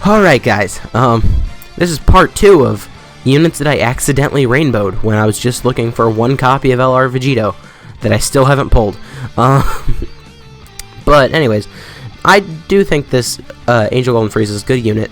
Alright guys, this is part 2 of units that I accidentally rainbowed when I was just looking for one copy of LR Vegito that I still haven't pulled. But anyways, I do think this Angel Golden Frieza is a good unit.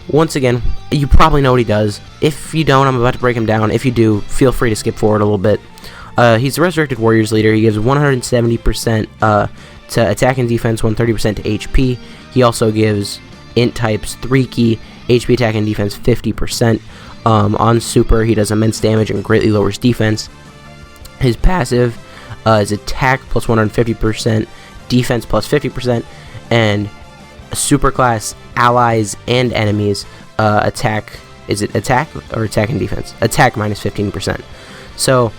Once again, you probably know what he does. If you don't, I'm about to break him down. If you do, feel free to skip forward a little bit. He's the Resurrected Warriors leader. He gives 170% to attack and defense, 130% to HP. He also gives int types 3 key, HP, attack, and defense 50%. On super, he does immense damage and greatly lowers defense. His passive is attack plus 150%, defense plus 50%, and super class allies and enemies attack. Is it attack or attack and defense? Attack minus 15%. So,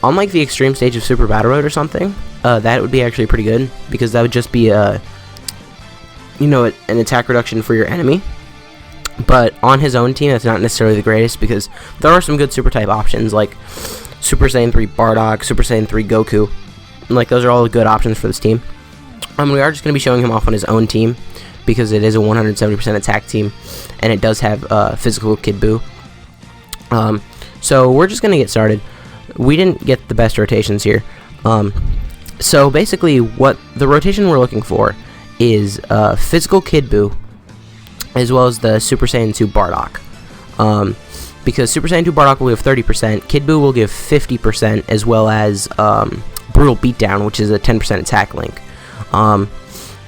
unlike the extreme stage of Super Battle Road or something, that would be actually pretty good because that would just be an attack reduction for your enemy. But on his own team, that's not necessarily the greatest because there are some good super type options like Super Saiyan 3 Bardock, Super Saiyan 3 Goku. And, those are all good options for this team. We are just going to be showing him off on his own team because it is a 170% attack team and it does have physical Kid Buu. So we're just going to get started. We didn't get the best rotations here. So basically what the rotation we're looking for is physical Kid Buu as well as the Super Saiyan 2 Bardock. Because Super Saiyan 2 Bardock will give 30%, Kid Buu will give 50%, as well as Brutal Beatdown, which is a 10% attack link.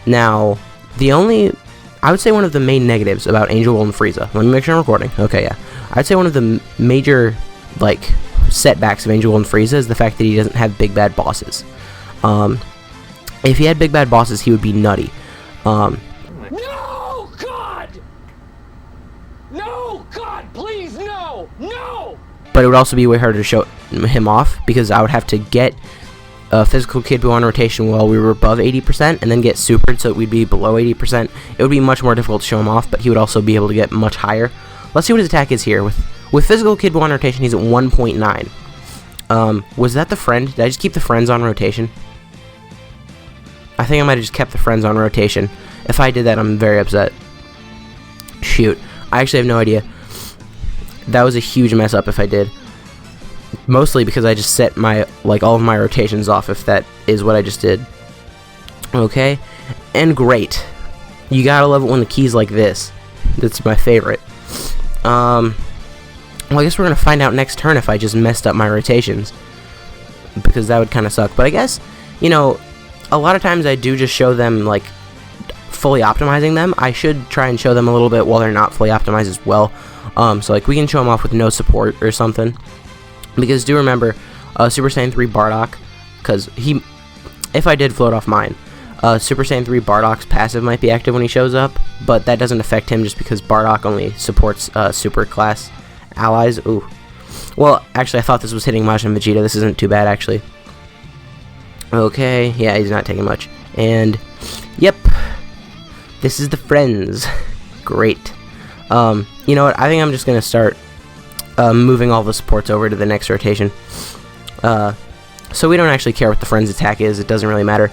Now, I would say one of the main negatives about Angel Golden Frieza, let me make sure I'm recording, okay, yeah. I'd say one of the major, setbacks of Angel Golden Frieza is the fact that he doesn't have big bad bosses. If he had big bad bosses, he would be nutty. No, God! No, God, please, no! No! But it would also be way harder to show him off because I would have to get a physical Kid Buu on rotation while we were above 80% and then get supered so that we'd be below 80%. It would be much more difficult to show him off, but he would also be able to get much higher. Let's see what his attack is here. With physical Kid Buu on rotation, he's at 1.9. Was that the friend? Did I just keep the friends on rotation? I think I might have just kept the friends on rotation. If I did that, I'm very upset. Shoot. I actually have no idea. That was a huge mess up if I did. Mostly because I just set my, all of my rotations off, if that is what I just did. Okay. And great. You gotta love it when the key's like this. That's my favorite. Well, I guess we're gonna find out next turn if I just messed up my rotations. Because that would kind of suck. But I guess, a lot of times I do just show them, fully optimizing them. I should try and show them a little bit while they're not fully optimized as well. So, we can show them off with no support or something. Because do remember, Super Saiyan 3 Bardock, because if I did float off mine, Super Saiyan 3 Bardock's passive might be active when he shows up, but that doesn't affect him just because Bardock only supports super class allies. Ooh. Well, actually, I thought this was hitting Majin Vegeta. This isn't too bad, actually. Okay, yeah, he's not taking much. And, yep, this is the friends. Great. You know what, I think I'm just going to start moving all the supports over to the next rotation. So we don't actually care what the friend's attack is, it doesn't really matter.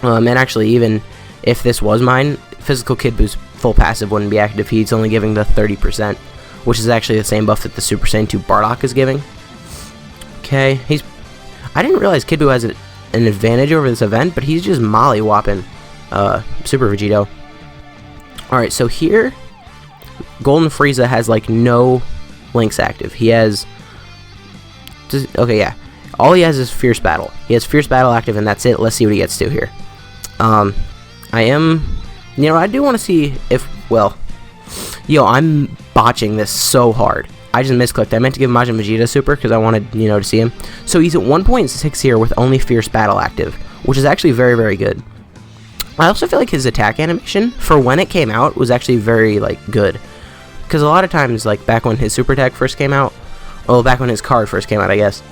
And actually, even if this was mine, physical Kid Buu's full passive wouldn't be active. He's only giving the 30%, which is actually the same buff that the Super Saiyan 2 Bardock is giving. Okay, I didn't realize Kid Buu has an advantage over this event, but he's just molly-whopping Super Vegito. Alright, so here, Golden Frieza has, no links active. He has... okay, yeah. All he has is Fierce Battle. He has Fierce Battle active, and that's it. Let's see what he gets to here. I do want to see if... Well... I'm botching this so hard. I just misclicked. I meant to give Majin Vegeta super because I wanted, to see him. So he's at 1.6 here with only Fierce Battle active, which is actually very, very good. I also feel like his attack animation, for when it came out, was actually very, good. Because a lot of times, back when his super attack first came out, well, back when his card first came out, I guess,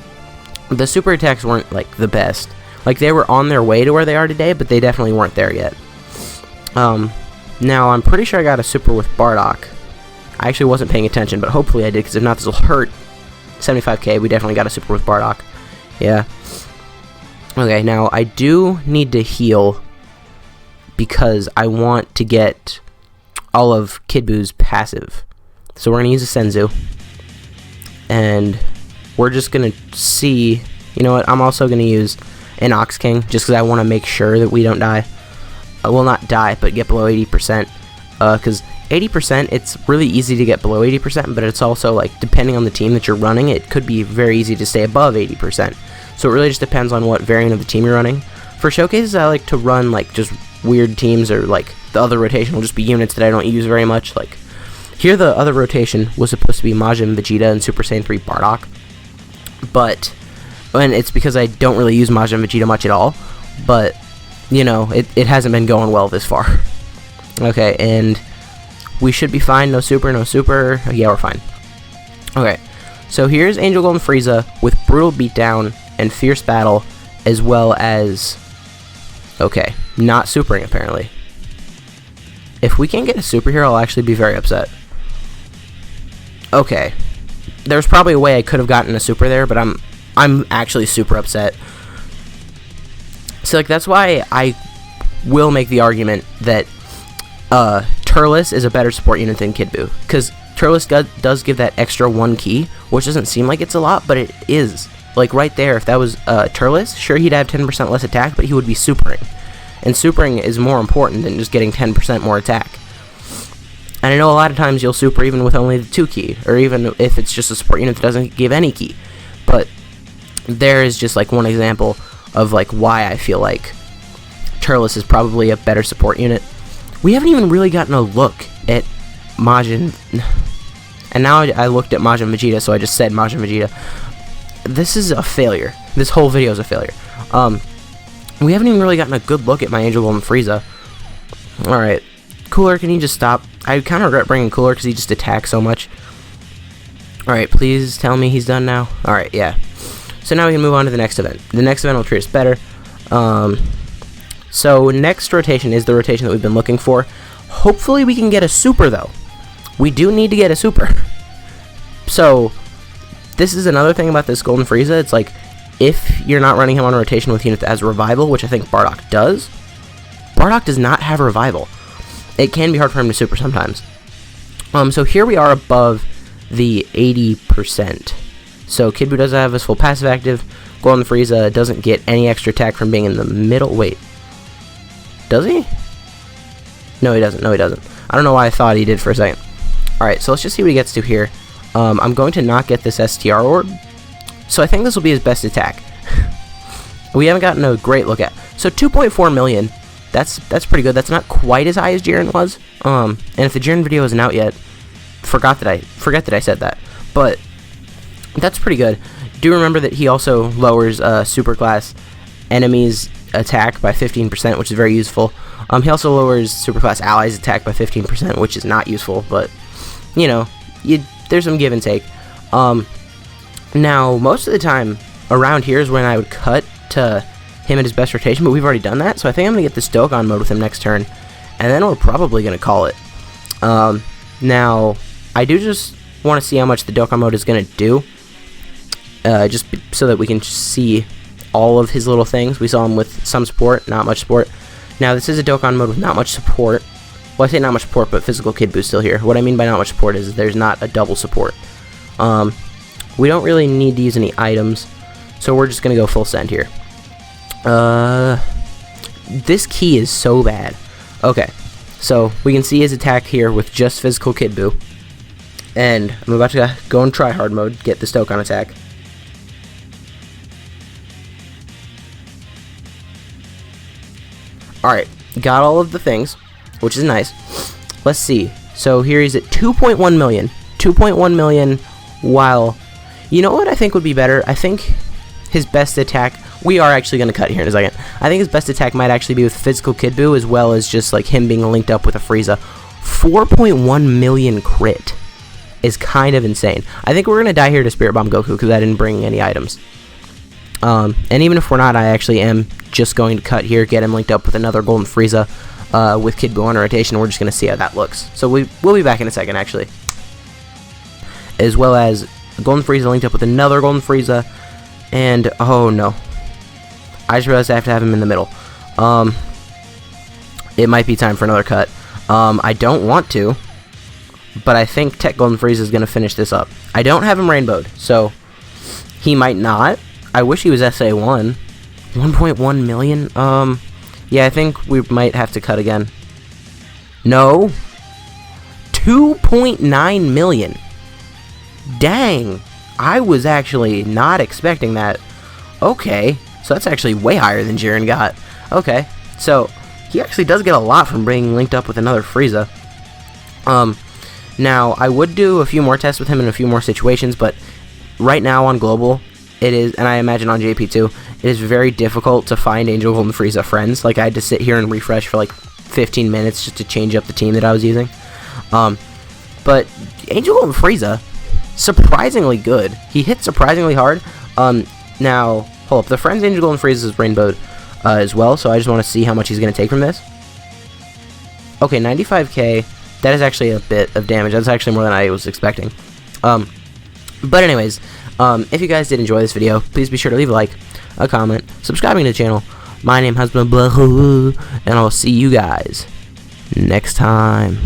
the super attacks weren't, the best. They were on their way to where they are today, but they definitely weren't there yet. Now, I'm pretty sure I got a super with Bardock. I actually wasn't paying attention, but hopefully I did, because if not, this will hurt. 75k, we definitely got a super with Bardock. Yeah. Okay, now I do need to heal because I want to get all of Kid Buu's passive. So we're going to use a Senzu. And we're just going to see... You know what? I'm also going to use an Ox King, just because I want to make sure that we don't die. Well, not die, but get below 80%. Because 80%, it's really easy to get below 80%, but it's also, like, depending on the team that you're running, it could be very easy to stay above 80%. So it really just depends on what variant of the team you're running. For showcases, I like to run, like, just weird teams, or, like, the other rotation will just be units that I don't use very much. Like, here the other rotation was supposed to be Majin Vegeta and Super Saiyan 3 Bardock. But... and it's because I don't really use Majin Vegeta much at all, but, you know, it hasn't been going well this far. Okay, and we should be fine. No super, no super. Yeah, we're fine. Okay, so here's Angel Golden Frieza with Brutal Beatdown and Fierce Battle, as well as, okay, not supering apparently. If we can't get a super here, I'll actually be very upset. Okay, there's probably a way I could have gotten a super there, but I'm actually super upset. So, like, that's why I will make the argument that Turles is a better support unit than Kid Buu, because Turles does give that extra 1 key, which doesn't seem like it's a lot, but it is. Like, right there, if that was Turles, sure, he'd have 10% less attack, but he would be supering. And supering is more important than just getting 10% more attack. And I know a lot of times you'll super even with only the 2 key, or even if it's just a support unit that doesn't give any key. But there is just, like, one example of, like, why I feel like Turles is probably a better support unit. We haven't even really gotten a look at Majin, and now I looked at Majin Vegeta, so I just said Majin Vegeta. This is a failure. This whole video is a failure. We haven't even really gotten a good look at my Angel Golden Frieza. Alright, Cooler, can you just stop? I kind of regret bringing Cooler because he just attacks so much. Alright, please tell me he's done now. Alright, yeah. So now we can move on to the next event. The next event will treat us better. So next rotation is the rotation that we've been looking for. Hopefully we can get a super, though. We do need to get a super. So this is another thing about this Golden Frieza. It's like, if you're not running him on rotation with unit that has revival, which I think Bardock does not have revival. It can be hard for him to super sometimes. So here we are above the 80%. So Kid Buu doesn't have his full passive active. Golden Frieza doesn't get any extra attack from being in the middle. Wait. Does he? No, he doesn't. No, he doesn't. I don't know why I thought he did for a second. Alright, so let's just see what he gets to here. I'm going to not get this STR orb. So I think this will be his best attack. We haven't gotten a great look at. So 2.4 million. That's pretty good. That's not quite as high as Jiren was. And if the Jiren video isn't out yet, forget that I said that. But that's pretty good. Do remember that he also lowers superclass enemies' attack by 15%, which is very useful. He also lowers superclass allies' attack by 15%, which is not useful, but, you know, there's some give and take. Now, most of the time around here is when I would cut to him at his best rotation, but we've already done that, so I think I'm going to get this Dokkan mode with him next turn, and then we're probably going to call it. Now, I do just want to see how much the Dokkan mode is going to do, just so that we can see all of his little things. We saw him with some support, not much support. Now, this is a Dokkan mode with not much support. Well, I say not much support, but physical Kid Buu still here. What I mean by not much support is there's not a double support. We don't really need to use any items, so we're just going to go full send here. This key is so bad. Okay, so we can see his attack here with just physical Kid Buu. And I'm about to go in tryhard mode, get this Dokkan attack. Alright, got all of the things, which is nice. Let's see. So here he's at 2.1 million. 2.1 million, while... You know what I think would be better? I think his best attack... We are actually going to cut here in a second. I think his best attack might actually be with physical Kid Buu, as well as just like him being linked up with a Frieza. 4.1 million crit is kind of insane. I think we're going to die here to Spirit Bomb Goku, because I didn't bring any items. And even if we're not, I actually am just going to cut here, get him linked up with another Golden Frieza with Kid Buu on rotation. We're just going to see how that looks. So we'll be back in a second, actually. As well as Golden Frieza linked up with another Golden Frieza. And, oh no. I just realized I have to have him in the middle. It might be time for another cut. I don't want to, but I think Tech Golden Frieza is going to finish this up. I don't have him rainbowed, so he might not. I wish he was SA1. 1.1 million? Yeah, I think we might have to cut again. No. 2.9 million. Dang. I was actually not expecting that. Okay. So that's actually way higher than Jiren got. Okay. So, he actually does get a lot from being linked up with another Frieza. Now, I would do a few more tests with him in a few more situations, but right now on Global, it is, and I imagine on JP too, it is very difficult to find Angel Golden Frieza friends. Like, I had to sit here and refresh for like 15 minutes just to change up the team that I was using. But Angel Golden Frieza, surprisingly good. He hit surprisingly hard. Now, hold up. The Friends Angel Golden Frieza is rainbowed as well, so I just want to see how much he's going to take from this. Okay, 95k. That is actually a bit of damage. That's actually more than I was expecting. But anyways, if you guys did enjoy this video, please be sure to leave a like, a comment, subscribing to the channel. My name has been Blah, and I'll see you guys next time.